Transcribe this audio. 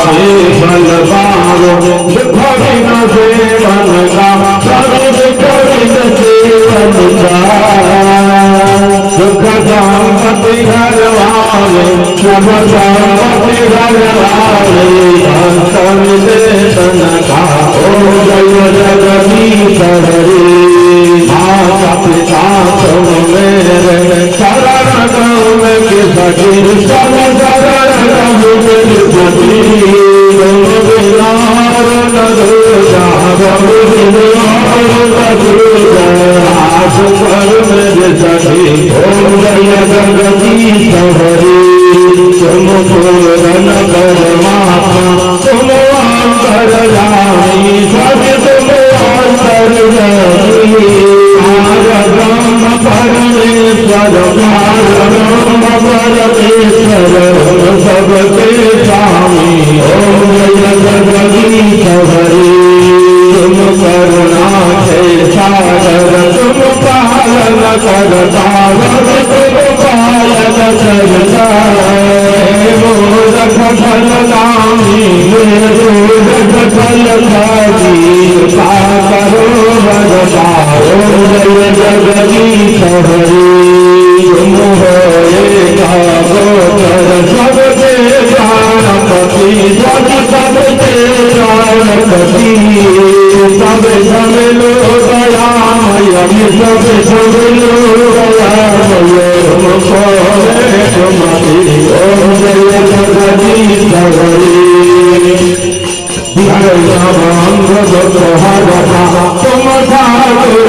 बलवारो दुखी न सेवन का सर्व करी न सेवन का सुख संपत्ति घर वाले सब संपत्ति घर वाले अंतर देशन का ओ जय जगदीश हरे माता पिता तुम मेरे शरण में किसकी सब शरण में किसकी जगदीश हरे तुम पूरन परमात्मा तुम अंतर जानी सब तुम अंतर जानी ब्रह्म परमेश्वर ब्रह्म परमेश्वर सबके स्वामी ओम जय जगदीश हरे तुम करुणा के सागर तुम पालन करता तुम पालन करता मोदक फल नामी मोदक फल खाजी करो भगता ओम जय जगदीश हरे तुम हो गोचर सबके जानपति सब सबके जानपति सब सब लो दयामय सब सब लो दयामय तुम्हारी ओम जय जगदीश हरे तुम ठाकुर